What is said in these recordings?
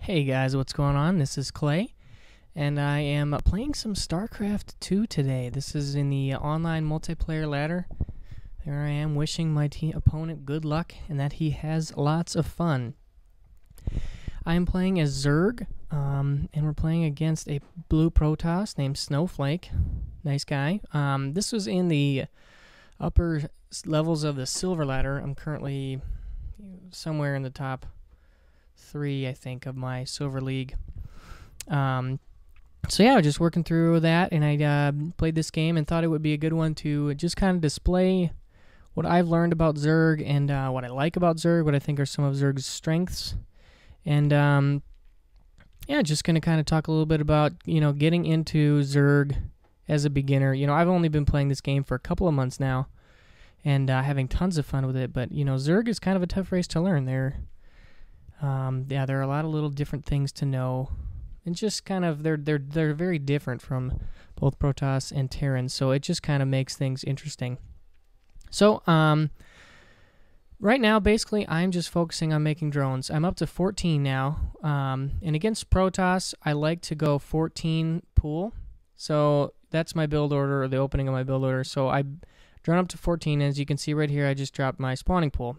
Hey guys, what's going on? This is Clay, and I am playing some Starcraft 2 today. This is in the online multiplayer ladder. There I am wishing my opponent good luck and that he has lots of fun. I am playing as Zerg, and we're playing against a blue Protoss named Snowflake. Nice guy. This was in the upper levels of the silver ladder. I'm currently somewhere in the top 3, I think, of my silver league. So yeah, just working through that, and I played this game and thought it would be a good one to just kind of display what I've learned about Zerg and what I like about Zerg, what I think are some of Zerg's strengths, and yeah, just going to kind of talk a little bit about, getting into Zerg as a beginner. I've only been playing this game for a couple of months now, and having tons of fun with it, but, Zerg is kind of a tough race to learn. There are a lot of little different things to know, and just kind of, they're very different from both Protoss and Terrans, so it just kind of makes things interesting. So, right now, basically, I'm just focusing on making drones. I'm up to 14 now, and against Protoss, I like to go 14 pool, so that's my build order, or the opening of my build order. So I've drawn up to 14, and as you can see right here, I just dropped my spawning pool,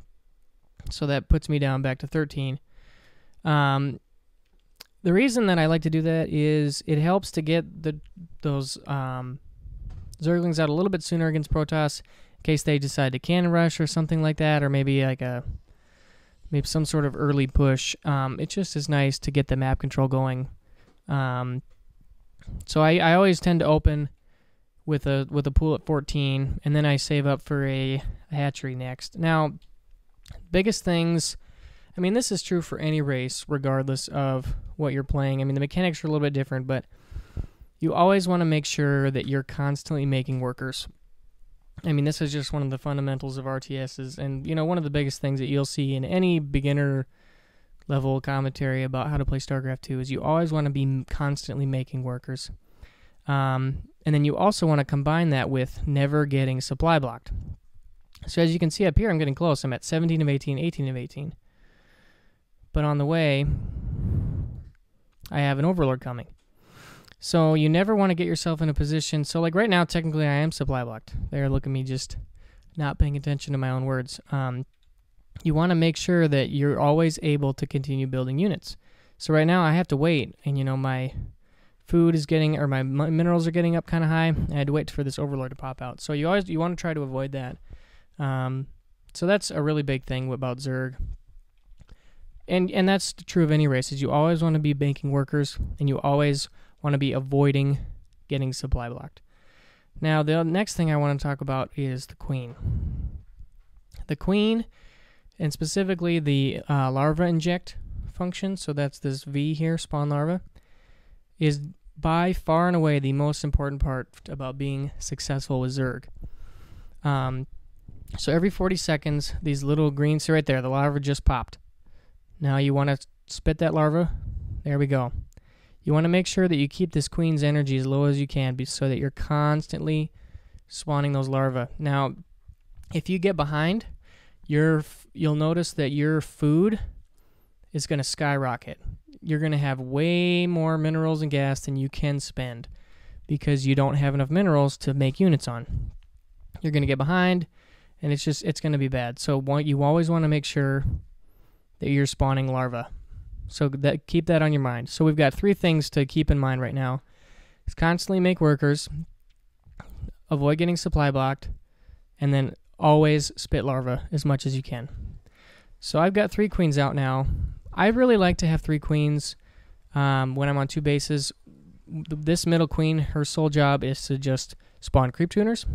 so that puts me down back to 13. The reason that I like to do that is it helps to get those Zerglings out a little bit sooner against Protoss, in case they decide to cannon rush or something like that, or maybe like maybe some sort of early push. It just is nice to get the map control going. So I always tend to open with a pool at 14, and then I save up for a hatchery next. Now, biggest things, I mean, this is true for any race, regardless of what you're playing. I mean, the mechanics are a little bit different, but you always want to make sure that you're constantly making workers. I mean, this is just one of the fundamentals of RTSs, and, one of the biggest things that you'll see in any beginner-level commentary about how to play StarCraft 2 is you always want to be constantly making workers. And then you also want to combine that with never getting supply blocked. So as you can see up here, I'm getting close. I'm at 17 of 18, 18 of 18. But on the way, I have an Overlord coming. So you never want to get yourself in a position. So like right now, technically I am supply blocked. There, look at me just not paying attention to my own words. You want to make sure that you're always able to continue building units. So right now I have to wait, and my food is getting, or my minerals are getting up kind of high. I had to wait for this Overlord to pop out. So you want to try to avoid that. So that's a really big thing about Zerg. And that's true of any race, is you always want to be banking workers, and you always want to be avoiding getting supply blocked. Now, the next thing I want to talk about is the Queen. The Queen, and specifically the larva inject function, so that's this V here, spawn larva, is by far and away the most important part about being successful with Zerg. So every 40 seconds, these little greens, see right there, the larva just popped. Now you want to spit that larva. There we go. You want to make sure that you keep this queen's energy as low as you can, so that you're constantly spawning those larvae. Now, if you get behind, you'll notice that your food is going to skyrocket. You're going to have way more minerals and gas than you can spend because you don't have enough minerals to make units on. You're going to get behind, and it's going to be bad. So you always want to make sure that you're spawning larvae. So keep that on your mind. So we've got 3 things to keep in mind right now. It's constantly make workers, avoid getting supply blocked, and then always spit larvae as much as you can. So I've got 3 queens out now. I really like to have 3 queens when I'm on 2 bases. This middle queen, her sole job is to just spawn creep tuners.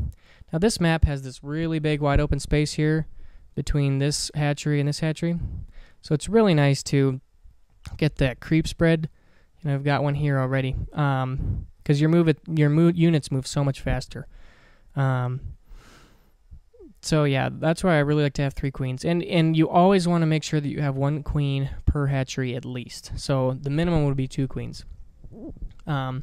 Now this map has this really big wide open space here between this hatchery and this hatchery. So it's really nice to get that creep spread. I've got one here already because your units move so much faster. So yeah, that's why I really like to have 3 queens. And you always want to make sure that you have 1 queen per hatchery at least. So the minimum would be 2 queens. And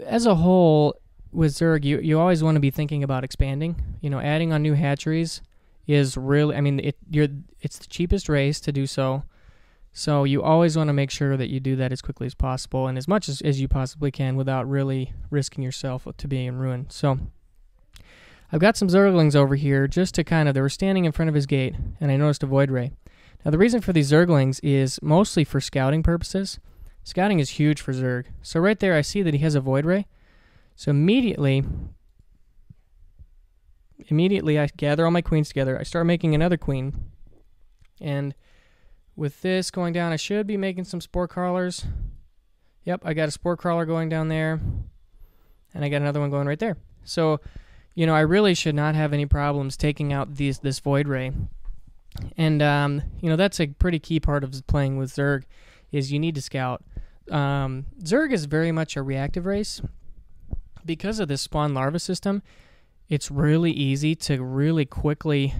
as a whole with Zerg, you always want to be thinking about expanding. Adding on new hatcheries is really, I mean, it's the cheapest race to do so. So you always want to make sure that you do that as quickly as possible and as much as you possibly can without really risking yourself to being ruined. So I've got some Zerglings over here just to they were standing in front of his gate, and I noticed a Void Ray. Now the reason for these Zerglings is mostly for scouting purposes. Scouting is huge for Zerg. So right there I see that he has a Void Ray. So immediately I gather all my queens together. I start making another queen. And with this going down, I should be making some spore crawlers. Yep, I got a spore crawler going down there. And I got another one going right there. So, I really should not have any problems taking out this Void Ray. And, that's a pretty key part of playing with Zerg, is you need to scout. Zerg is very much a reactive race. Because of this spawn larva system, it's really easy to really quickly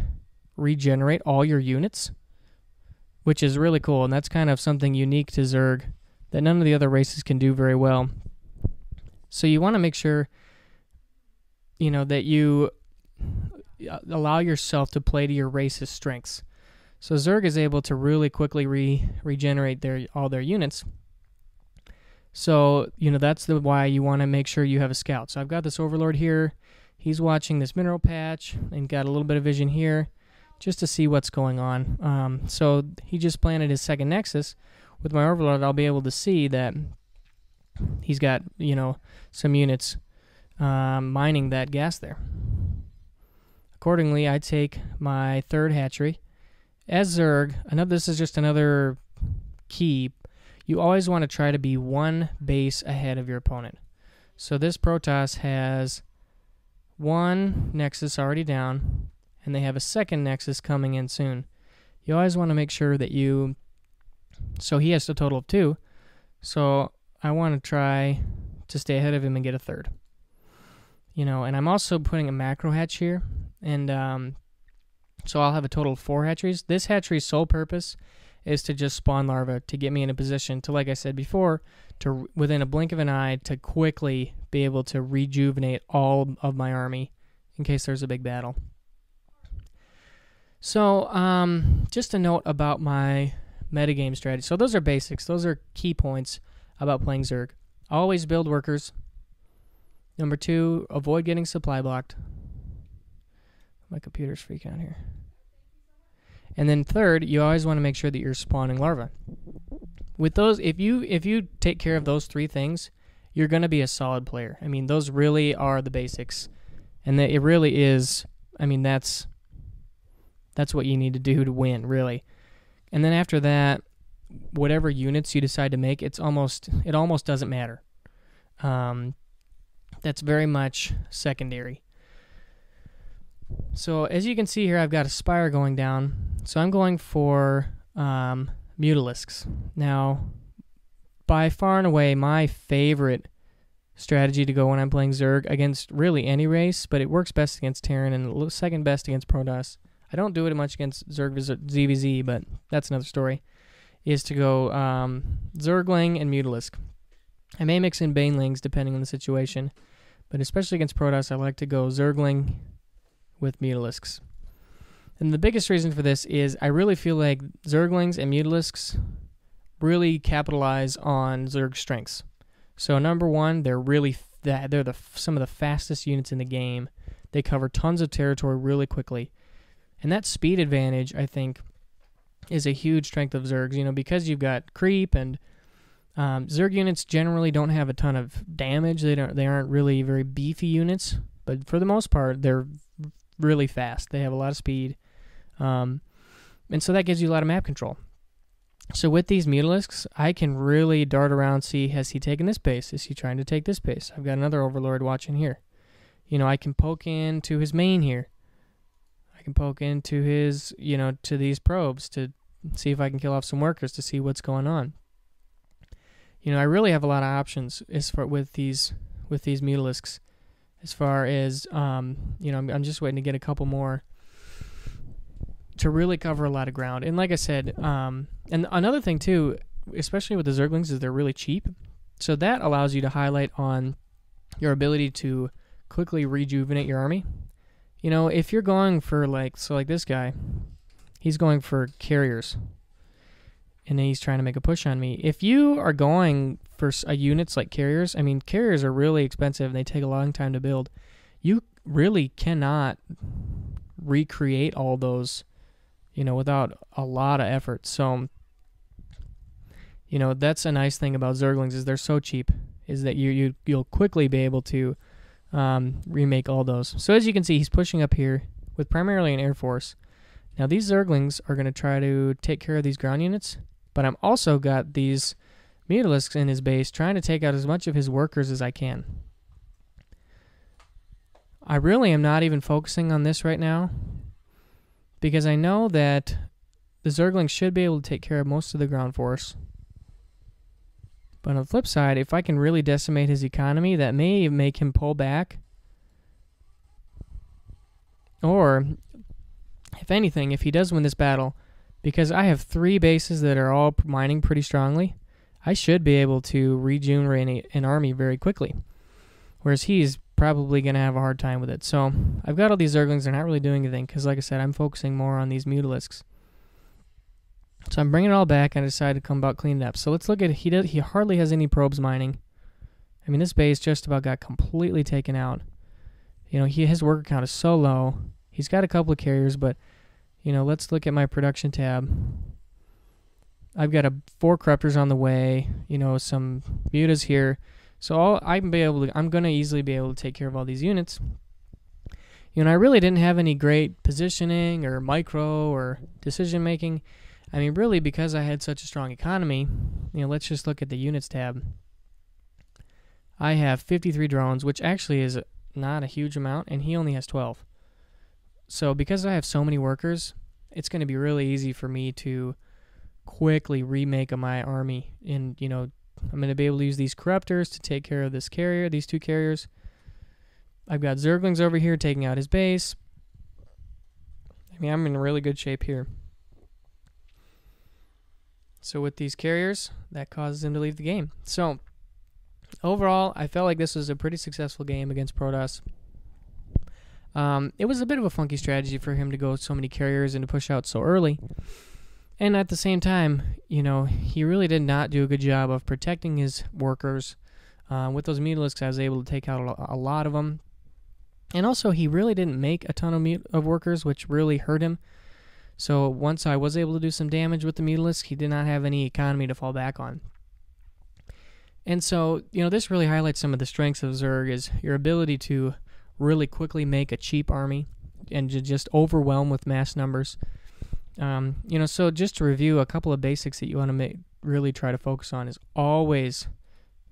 regenerate all your units, which is really cool, and that's kind of something unique to Zerg that none of the other races can do very well. So you want to make sure, that you allow yourself to play to your race's strengths. So Zerg is able to really quickly regenerate all their units. So, that's why you want to make sure you have a scout. So I've got this Overlord here. He's watching this mineral patch and got a little bit of vision here just to see what's going on. So he just planted his second Nexus. With my Overlord, I'll be able to see that he's got, some units mining that gas there. Accordingly, I take my third hatchery. As Zerg, I know this is just another key. You always want to try to be one base ahead of your opponent. So this Protoss has one Nexus already down, and they have a second Nexus coming in soon. You always want to make sure that so he has a total of 2, so I want to try to stay ahead of him and get a third. And I'm also putting a macro hatch here, and so I'll have a total of 4 hatcheries. This hatchery's sole purpose is to just spawn larvae to get me in a position to, like I said before, to within a blink of an eye to quickly be able to rejuvenate all of my army in case there's a big battle. So just a note about my metagame strategy. So those are basics. Those are key points about playing Zerg. Always build workers. Number 2, avoid getting supply blocked. My computer's freaking out here. And then third, you always want to make sure that you're spawning larvae. With those, if you take care of those 3 things, you're going to be a solid player. I mean, those really are the basics. And it really is, that's what you need to do to win, really. And then after that, whatever units you decide to make, it almost doesn't matter. That's very much secondary. So as you can see here, I've got a spire going down. So I'm going for Mutalisks. Now, by far and away, my favorite strategy to go when I'm playing Zerg against really any race, but it works best against Terran and second best against Protoss. I don't do it much against Zerg ZVZ, but that's another story, is to go Zergling and Mutalisk. I may mix in Banelings depending on the situation, but especially against Protoss, I like to go Zergling with Mutalisks. And the biggest reason for this is I really feel like Zerglings and Mutalisks really capitalize on Zerg's strengths. So number 1, they're some of the fastest units in the game. They cover tons of territory really quickly. And that speed advantage, I think, is a huge strength of Zergs. Because you've got creep and Zerg units generally don't have a ton of damage. They aren't really very beefy units, but for the most part, they're really fast. They have a lot of speed. And so that gives you a lot of map control. So with these Mutalisks, I can really dart around, see, has he taken this base? Is he trying to take this base? I've got another Overlord watching here. I can poke into his main here. I can poke into his, to these probes to see if I can kill off some workers to see what's going on. I really have a lot of options with these Mutalisks. As far as, I'm just waiting to get a couple more to really cover a lot of ground. And like I said, and another thing too, especially with the Zerglings, is they're really cheap. So that allows you to highlight on your ability to quickly rejuvenate your army. If you're going for like this guy, he's going for carriers. and then he's trying to make a push on me. If you are going for units like carriers, I mean, carriers are really expensive and they take a long time to build. You really cannot recreate all those, without a lot of effort. So, that's a nice thing about Zerglings is they're so cheap, is that you'll quickly be able to remake all those. So as you can see, he's pushing up here with primarily an Air Force. Now these Zerglings are going to try to take care of these ground units, but I'm also got these Mutalisks in his base trying to take out as much of his workers as I can. I really am not even focusing on this right now because I know that the Zerglings should be able to take care of most of the ground force. But on the flip side, if I can really decimate his economy, that may make him pull back. Or, if anything, if he does win this battle, because I have 3 bases that are all mining pretty strongly, I should be able to regenerate an army very quickly. Whereas he's probably going to have a hard time with it. So, I've got all these Zerglings. They're not really doing anything, because like I said, I'm focusing more on these Mutalisks. So I'm bringing it all back, and I decided to come about clean it up. So let's look at it. He hardly has any probes mining. I mean, this base just about got completely taken out. His worker count is so low. He's got a couple of carriers, but, let's look at my production tab. I've got 4 corruptors on the way, some mutas here. So I'm going to easily be able to take care of all these units. I really didn't have any great positioning or micro or decision making. I mean, really, because I had such a strong economy, let's just look at the units tab. I have 53 drones, which actually is not a huge amount, and he only has 12. So because I have so many workers, it's going to be really easy for me to quickly remake my army. And, I'm going to be able to use these corruptors to take care of this carrier, these 2 carriers. I've got Zerglings over here taking out his base. I mean, I'm in really good shape here. So with these carriers, that causes him to leave the game. So overall, I felt like this was a pretty successful game against Protoss. It was a bit of a funky strategy for him to go with so many carriers and to push out so early. And at the same time, he really did not do a good job of protecting his workers. With those Mutalisks, I was able to take out a lot of them. And also, he really didn't make a ton of workers, which really hurt him. So once I was able to do some damage with the Mutalisk, he did not have any economy to fall back on. And so, this really highlights some of the strengths of Zerg is your ability to really quickly make a cheap army and to just overwhelm with mass numbers. So just to review a couple of basics that you want to really try to focus on is always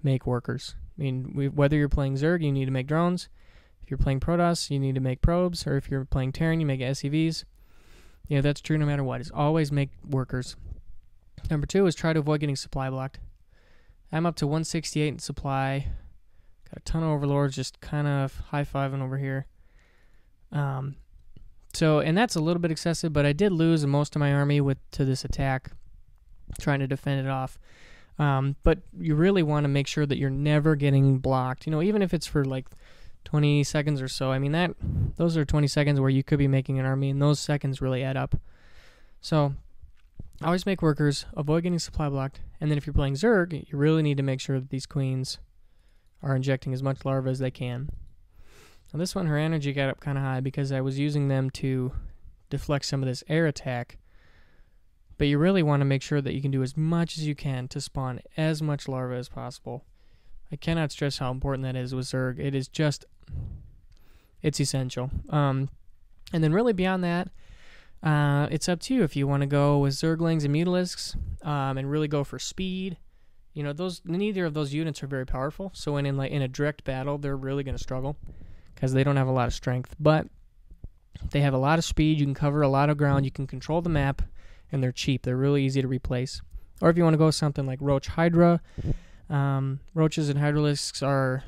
make workers. I mean, whether you're playing Zerg, you need to make drones. If you're playing Protoss, you need to make probes. Or if you're playing Terran, you make SCVs. That's true no matter what. Is always make workers. Number 2 is try to avoid getting supply blocked. I'm up to 168 in supply. Got a ton of overlords just kind of high-fiving over here. And that's a little bit excessive, but I did lose most of my army to this attack, trying to defend it off. But you really want to make sure that you're never getting blocked. Even if it's for like 20 seconds or so. I mean, those are 20 seconds where you could be making an army, and those seconds really add up. So always make workers, avoid getting supply blocked, and then if you're playing Zerg, you really need to make sure that these queens are injecting as much larva as they can. Now this one, her energy got up kind of high because I was using them to deflect some of this air attack. But you really want to make sure that you can do as much as you can to spawn as much larva as possible. I cannot stress how important that is with Zerg. It is just, it's essential. And then really beyond that, it's up to you if you want to go with Zerglings and Mutalisks and really go for speed. Neither of those units are very powerful. So when in a direct battle, they're really going to struggle because they don't have a lot of strength. But they have a lot of speed. You can cover a lot of ground. You can control the map, and they're cheap. They're really easy to replace. Or if you want to go with something like Roach Hydra. Roaches and Hydralisks are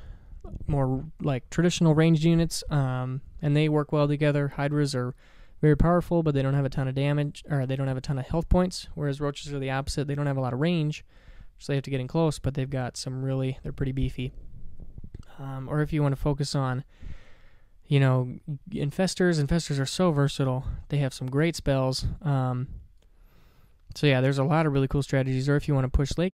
more like traditional ranged units, and they work well together. Hydras are very powerful, but they don't have a ton of damage, or they don't have a ton of health points, whereas Roaches are the opposite. They don't have a lot of range, so they have to get in close, but they've got they're pretty beefy. Or if you want to focus on, Infestors are so versatile. They have some great spells. So yeah, there's a lot of really cool strategies. Or if you want to push lake